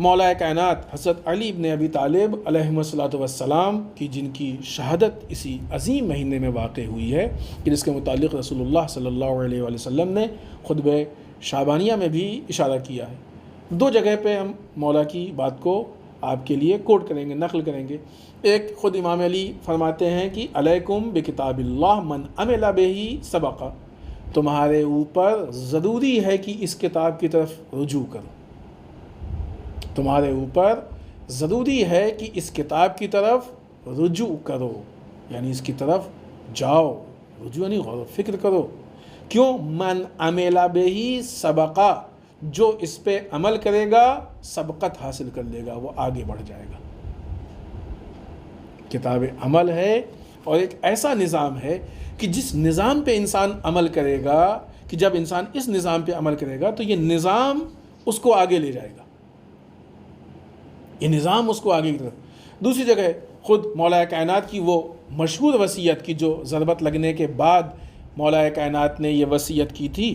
مولا کائنات حضرت علی بن ابی طالب علیہ الصلوۃ والسلام کی جن کی شہادت اسی عظیم مہینے میں واقع ہوئی ہے کہ جس کے متعلق رسول اللہ صلی اللہ علیہ وآلہ وسلم نے خطبہ شعبانیہ میں بھی اشارہ کیا ہے. دو جگہ پہ ہم مولا کی بات کو آپ کے لیے کوٹ کریں گے، نقل کریں گے. ایک خود امام علی فرماتے ہیں کہ علیکم بکتاب اللہ من عمل بہ سبق، تمہارے اوپر ضروری ہے کہ اس کتاب کی طرف رجوع کرو. تمہارے اوپر ضروری ہے کہ اس کتاب کی طرف رجوع کرو، یعنی اس کی طرف جاؤ. رجوع یعنی غور و فکر کرو. کیوں؟ من عمل بہ سبقہ، جو اس پہ عمل کرے گا سبقت حاصل کر لے گا، وہ آگے بڑھ جائے گا. کتاب عمل ہے اور ایک ایسا نظام ہے کہ جس نظام پہ انسان عمل کرے گا، کہ جب انسان اس نظام پہ عمل کرے گا تو یہ نظام اس کو آگے لے جائے گا، یہ نظام اس کو آگے کی طرف. دوسری جگہ خود مولا کائنات کی وہ مشہور وصیت کی جو ضربت لگنے کے بعد مولا کائنات نے یہ وصیت کی تھی،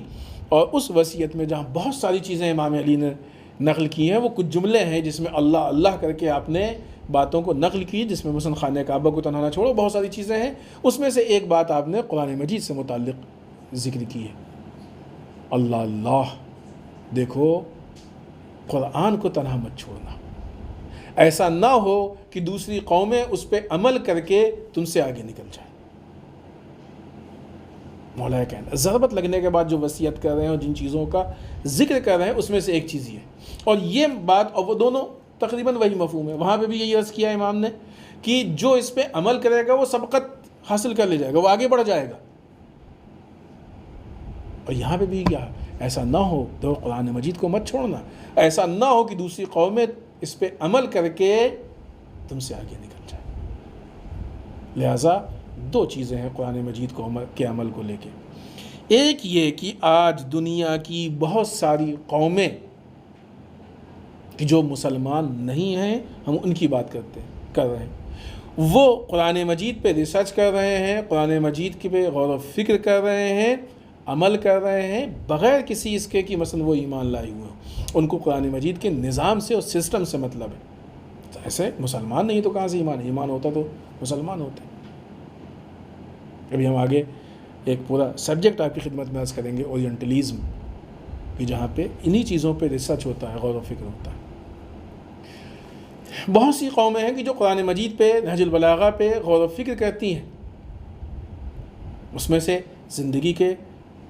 اور اس وصیت میں جہاں بہت ساری چیزیں امام علی نے نقل کی ہیں، وہ کچھ جملے ہیں جس میں اللہ اللہ کر کے آپ نے باتوں کو نقل کی، جس میں مثلا خانہ کعبہ کو تنہا نہ چھوڑو، بہت ساری چیزیں ہیں. اس میں سے ایک بات آپ نے قرآن مجید سے متعلق ذکر کی ہے. اللہ اللہ، دیکھو قرآن کو تنہا مت چھوڑنا، ایسا نہ ہو کہ دوسری قومیں اس پہ عمل کر کے تم سے آگے نکل جائیں. مولا کہنا ضربت لگنے کے بعد جو وصیت کر رہے ہیں اور جن چیزوں کا ذکر کر رہے ہیں اس میں سے ایک چیز یہ ہے، اور یہ بات اور وہ دونوں تقریباً وہی مفہوم ہے. وہاں پہ بھی یہی عرض کیا امام نے کہ جو اس پہ عمل کرے گا وہ سبقت حاصل کر لے جائے گا، وہ آگے بڑھ جائے گا. اور یہاں پہ بھی کیا، ایسا نہ ہو تو قرآن مجید کو مت چھوڑنا، ایسا نہ ہو کہ دوسری قومیں اس پہ عمل کر کے تم سے آگے نکل جائے. لہٰذا دو چیزیں ہیں قرآن مجید کے عمل کو لے کے. ایک یہ کہ آج دنیا کی بہت ساری قومیں کہ جو مسلمان نہیں ہیں، ہم ان کی بات کر رہے ہیں، وہ قرآن مجید پہ ریسرچ کر رہے ہیں، قرآن مجید کے پہ غور و فکر کر رہے ہیں، عمل کر رہے ہیں بغیر کسی اس کے کہ مثلا وہ ایمان لائے ہوئے ہیں. ان کو قرآن مجید کے نظام سے اور سسٹم سے مطلب ہے. ایسے مسلمان نہیں تو کہاں سے ایمان ہوتا تو مسلمان ہوتے. ابھی ہم آگے ایک پورا سبجیکٹ آپ کی خدمت میں عرض کریں گے، اورینٹلزم، کہ جہاں پہ انہی چیزوں پہ ریسرچ ہوتا ہے، غور و فکر ہوتا ہے. بہت سی قومیں ہیں کہ جو قرآن مجید پہ، نہج البلاغہ پہ غور و فکر کرتی ہیں، اس میں سے زندگی کے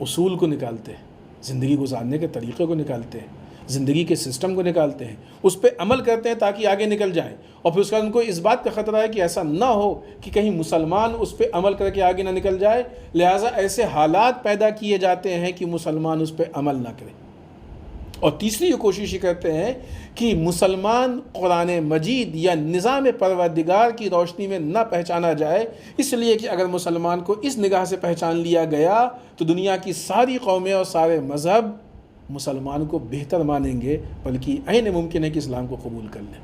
اصول کو نکالتے ہیں، زندگی گزارنے کے طریقے کو نکالتے ہیں، زندگی کے سسٹم کو نکالتے ہیں، اس پہ عمل کرتے ہیں تاکہ آگے نکل جائیں. اور پھر اس کا ان کو اس بات کا خطرہ ہے کہ ایسا نہ ہو کہ کہیں مسلمان اس پہ عمل کر کے آگے نہ نکل جائے، لہٰذا ایسے حالات پیدا کیے جاتے ہیں کہ مسلمان اس پہ عمل نہ کرے. اور تیسری یہ کوشش کرتے ہیں کہ مسلمان قرآن مجید یا نظام پروردگار کی روشنی میں نہ پہچانا جائے، اس لیے کہ اگر مسلمان کو اس نگاہ سے پہچان لیا گیا تو دنیا کی ساری قومیں اور سارے مذہب مسلمان کو بہتر مانیں گے، بلکہ عین ممکن ہے کہ اسلام کو قبول کر لیں.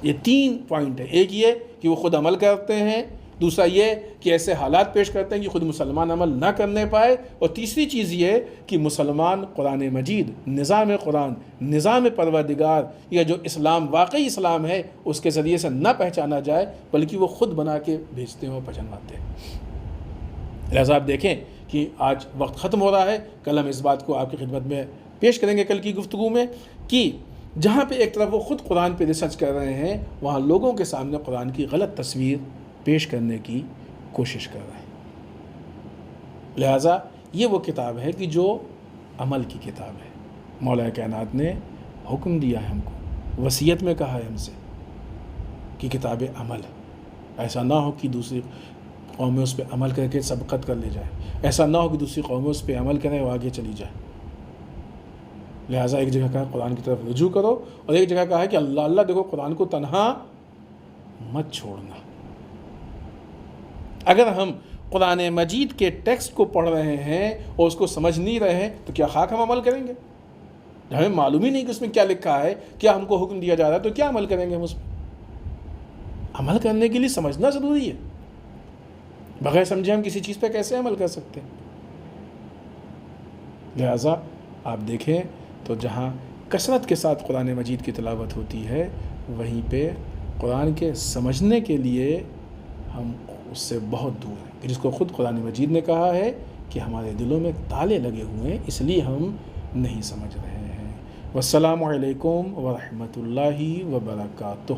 یہ تین پوائنٹ ہیں. ایک یہ کہ وہ خود عمل کرتے ہیں، دوسرا یہ کہ ایسے حالات پیش کرتے ہیں کہ خود مسلمان عمل نہ کرنے پائے، اور تیسری چیز یہ کہ مسلمان قرآن مجید، نظام قرآن، نظام پروردگار یا جو اسلام واقعی اسلام ہے اس کے ذریعے سے نہ پہچانا جائے، بلکہ وہ خود بنا کے بھیجتے ہیں اور پہچانواتے ہیں. لہٰذا آپ دیکھیں کہ آج وقت ختم ہو رہا ہے، کل ہم اس بات کو آپ کی خدمت میں پیش کریں گے کل کی گفتگو میں، کہ جہاں پہ ایک طرف وہ خود قرآن پہ ریسرچ کر رہے ہیں، وہاں لوگوں کے سامنے قرآن کی غلط تصویر پیش کرنے کی کوشش کر رہے ہیں. لہٰذا یہ وہ کتاب ہے کہ جو عمل کی کتاب ہے. مولا کائنات نے حکم دیا ہے ہم کو، وصیت میں کہا ہے ہم سے کہ کتاب عمل، ایسا نہ ہو کہ دوسری قومیں اس پہ عمل کر کے سبقت کر لے جائے، ایسا نہ ہو کہ دوسری قومیں اس پہ عمل کریں اور آگے چلی جائے. لہٰذا ایک جگہ کہا قرآن کی طرف رجوع کرو، اور ایک جگہ کہا ہے کہ اللہ اللہ، دیکھو قرآن کو تنہا مت چھوڑنا. اگر ہم قرآن مجید کے ٹیکسٹ کو پڑھ رہے ہیں اور اس کو سمجھ نہیں رہے ہیں تو کیا خاک ہم عمل کریں گے؟ ہمیں معلوم ہی نہیں کہ اس میں کیا لکھا ہے، کیا ہم کو حکم دیا جا رہا ہے، تو کیا عمل کریں گے ہم اس پہ؟ عمل کرنے کے لیے سمجھنا ضروری ہے. بغیر سمجھے ہم کسی چیز پہ کیسے عمل کر سکتے ہیں؟ لہٰذا آپ دیکھیں تو جہاں کثرت کے ساتھ قرآن مجید کی تلاوت ہوتی ہے، وہیں پہ قرآن کے سمجھنے کے لیے ہم اس سے بہت دور ہیں، جس کو خود قرآن مجید نے کہا ہے کہ ہمارے دلوں میں تالے لگے ہوئے ہیں، اس لیے ہم نہیں سمجھ رہے ہیں۔ والسلام علیکم ورحمۃ اللہ وبرکاتہ۔